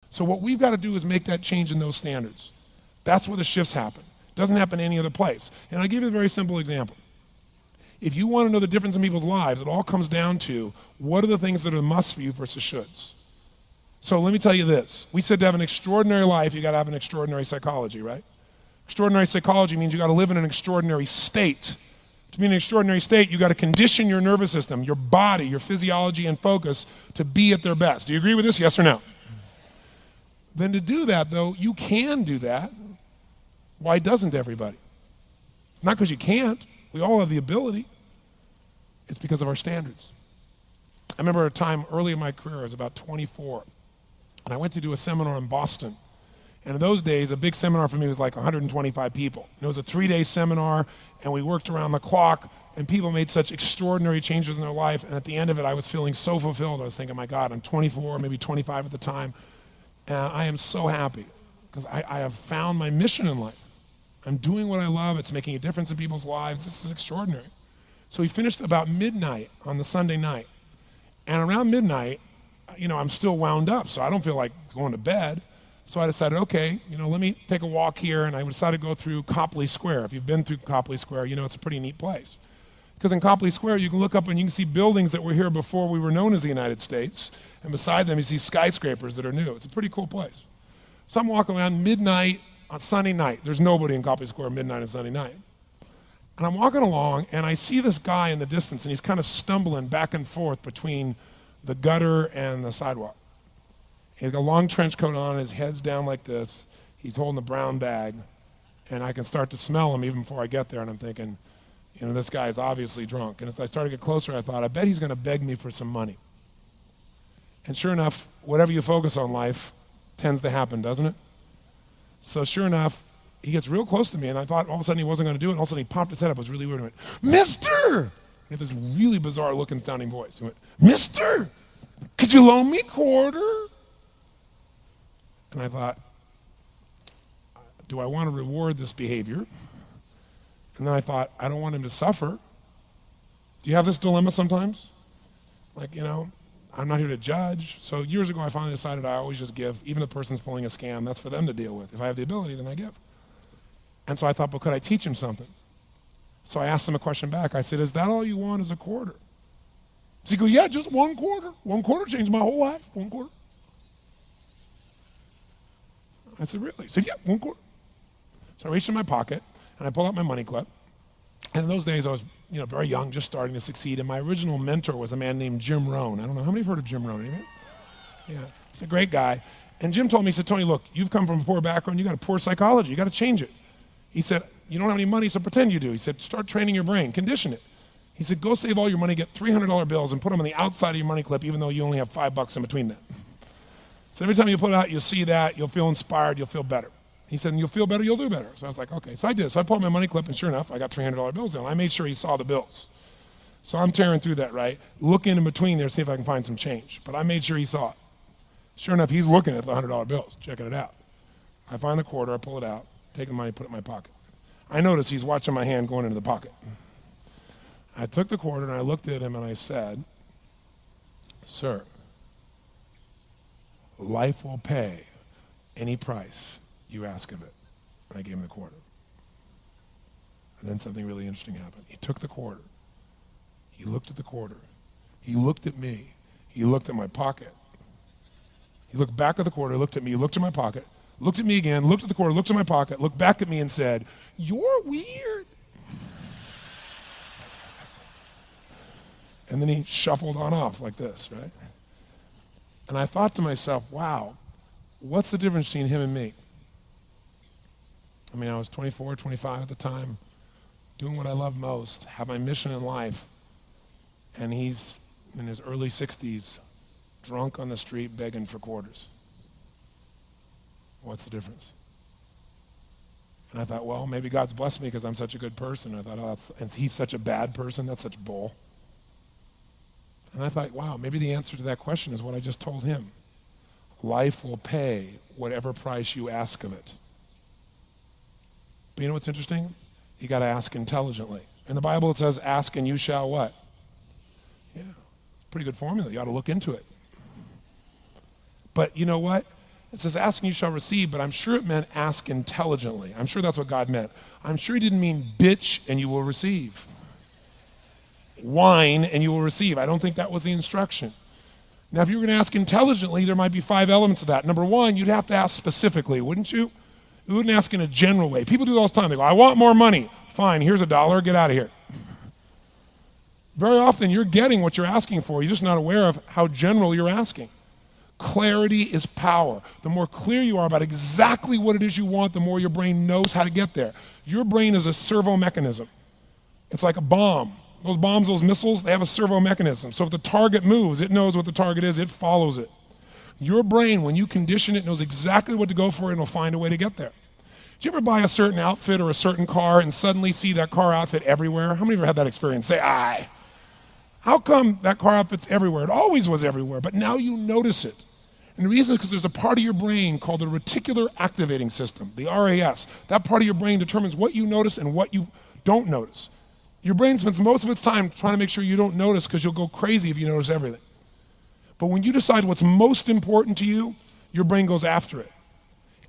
So what we've got to do is make that change in those standards. That's where the shifts happen. It doesn't happen any other place. And I'll give you a very simple example. If you want to know the difference in people's lives, it all comes down to what are the things that are musts for you versus shoulds. So let me tell you this. We said to have an extraordinary life, you got to have an extraordinary psychology, right? Extraordinary psychology means you got to live in an extraordinary state. To be in an extraordinary state, you got to condition your nervous system, your body, your physiology and focus to be at their best. Do you agree with this? Yes or no? Then to do that, though, you can do that. Why doesn't everybody? Not because you can't. We all have the ability. It's because of our standards. I remember a time early in my career, I was about 24, and I went to do a seminar in Boston. And in those days, a big seminar for me was like 125 people. And it was a 3-day seminar, and we worked around the clock, and people made such extraordinary changes in their life. And at the end of it, I was feeling so fulfilled. I was thinking, my God, I'm 24, maybe 25 at the time, and I am so happy because I have found my mission in life. I'm doing what I love. It's making a difference in people's lives. This is extraordinary. So we finished about midnight on the Sunday night. And around midnight, I'm still wound up, so I don't feel like going to bed. So I decided, okay, let me take a walk here, and I decided to go through Copley Square. If you've been through Copley Square, it's a pretty neat place. Because in Copley Square, you can look up and you can see buildings that were here before we were known as the United States, and beside them you see skyscrapers that are new. It's a pretty cool place. So I'm walking around midnight on Sunday night. There's nobody in Copley Square midnight on Sunday night. And I'm walking along, and I see this guy in the distance, and he's kind of stumbling back and forth between the gutter and the sidewalk. He's got a long trench coat on, his head's down like this. He's holding a brown bag, and I can start to smell him even before I get there, and I'm thinking, this guy is obviously drunk. And as I started to get closer, I thought, I bet he's going to beg me for some money. And sure enough, whatever you focus on life tends to happen, doesn't it? So sure enough, he gets real close to me, and I thought all of a sudden he wasn't going to do it, and all of a sudden he popped his head up. It was really weird. He went, "Mister!" He had this really bizarre looking sounding voice. He went, "Mister, could you loan me a quarter?" And I thought, do I want to reward this behavior? And then I thought, I don't want him to suffer. Do you have this dilemma sometimes? Like, I'm not here to judge. So years ago, I finally decided I always just give. Even the person's pulling a scam, that's for them to deal with. If I have the ability, then I give. And so I thought, but could I teach him something? So I asked him a question back. I said, is that all you want is a quarter? So he goes, yeah, just one quarter. One quarter changed my whole life. One quarter. I said, really? He said, yeah, one quarter. So I reached in my pocket, and I pulled out my money clip. And in those days, I was very young, just starting to succeed. And my original mentor was a man named Jim Rohn. I don't know, how many have heard of Jim Rohn? Anybody? Yeah, he's a great guy. And Jim told me, he said, Tony, look, you've come from a poor background. You got a poor psychology. You got to change it. He said, you don't have any money, so pretend you do. He said, start training your brain, condition it. He said, go save all your money, get $300 bills, and put them on the outside of your money clip, even though you only have $5 in between them. So every time you put it out, you'll see that, you'll feel inspired, you'll feel better. He said, and you'll feel better, you'll do better. So I was like, okay. So I did. So I pulled my money clip, and sure enough, I got $300 bills in. I made sure he saw the bills. So I'm tearing through that, right? Looking in between there, see if I can find some change. But I made sure he saw it. Sure enough, he's looking at the $100 bills, checking it out. I find the quarter, I pull it out, take the money, put it in my pocket. I notice he's watching my hand going into the pocket. I took the quarter, and I looked at him, and I said, sir, life will pay any price you ask of it. And I gave him the quarter. And then something really interesting happened. He took the quarter. He looked at the quarter. He looked at me. He looked at my pocket. He looked back at the quarter, looked at me, looked at my pocket, looked at me again, looked at the quarter, looked at my pocket, looked back at me and said, you're weird. And then he shuffled on off like this, right? And I thought to myself, wow, what's the difference between him and me? I mean, I was 24, 25 at the time, doing what I love most, have my mission in life, and he's in his early 60s, drunk on the street begging for quarters. What's the difference? And I thought, well, maybe God's blessed me because I'm such a good person. I thought, and he's such a bad person, that's such bull. And I thought, wow, maybe the answer to that question is what I just told him. Life will pay whatever price you ask of it. But you know what's interesting? You got to ask intelligently. In the Bible it says, ask and you shall what? Yeah, pretty good formula. You ought to look into it. But you know what? It says, ask and you shall receive, but I'm sure it meant ask intelligently. I'm sure that's what God meant. I'm sure he didn't mean bitch and you will receive. Whine and you will receive. I don't think that was the instruction. Now, if you were going to ask intelligently, there might be 5 elements of that. Number one, you'd have to ask specifically, wouldn't you? You wouldn't ask in a general way. People do that all the time. They go, I want more money. Fine, here's $1, get out of here. Very often, you're getting what you're asking for. You're just not aware of how general you're asking. Clarity is power. The more clear you are about exactly what it is you want, the more your brain knows how to get there. Your brain is a servo mechanism. It's like a bomb. Those bombs, those missiles, they have a servo mechanism. So if the target moves, it knows what the target is, it follows it. Your brain, when you condition it, knows exactly what to go for and it'll find a way to get there. Did you ever buy a certain outfit or a certain car and suddenly see that car outfit everywhere? How many of you have had that experience? Say, aye. How come that car outfit's everywhere? It always was everywhere, but now you notice it. And the reason is because there's a part of your brain called the reticular activating system, the RAS. That part of your brain determines what you notice and what you don't notice. Your brain spends most of its time trying to make sure you don't notice because you'll go crazy if you notice everything. But when you decide what's most important to you, your brain goes after it.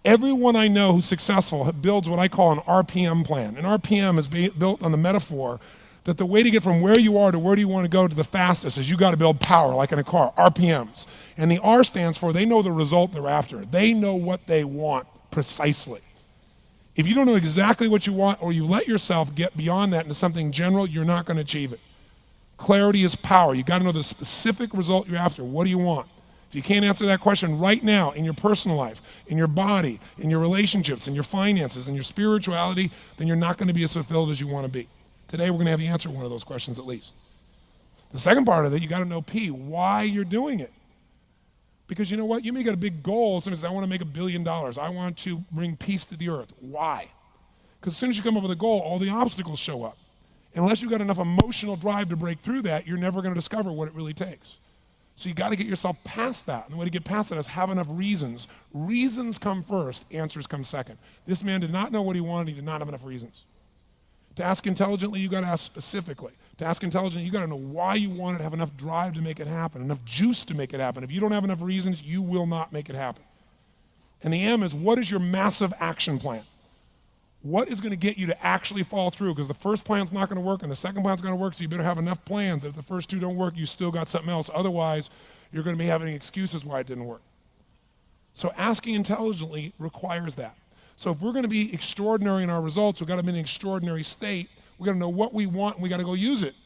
Everyone I know who's successful builds what I call an RPM plan. An RPM is built on the metaphor that the way to get from where you are to where do you want to go to the fastest is you got to build power, like in a car, RPMs. And the R stands for they know the result they're after. They know what they want precisely. If you don't know exactly what you want or you let yourself get beyond that into something general, you're not going to achieve it. Clarity is power. You got to know the specific result you're after. What do you want? If you can't answer that question right now in your personal life, in your body, in your relationships, in your finances, in your spirituality, then you're not going to be as fulfilled as you want to be. Today, we're going to have you answer one of those questions at least. The second part of it, you got to know P, why you're doing it. Because you know what? You may get a big goal. Somebody says, I want to make $1 billion. I want to bring peace to the earth. Why? Because as soon as you come up with a goal, all the obstacles show up. And unless you've got enough emotional drive to break through that, you're never going to discover what it really takes. So you got to get yourself past that. And the way to get past that is have enough reasons. Reasons come first, answers come second. This man did not know what he wanted. He did not have enough reasons. To ask intelligently, you got to ask specifically. To ask intelligently, you got to know why you want it, have enough drive to make it happen, enough juice to make it happen. If you don't have enough reasons, you will not make it happen. And the M is, what is your massive action plan? What is going to get you to actually fall through? Because the first plan's not going to work and the second plan's going to work, so you better have enough plans that if the first two don't work, you still got something else. Otherwise, you're going to be having excuses why it didn't work. So asking intelligently requires that. So if we're going to be extraordinary in our results, we've got to be in an extraordinary state. We've got to know what we want and we've got to go use it.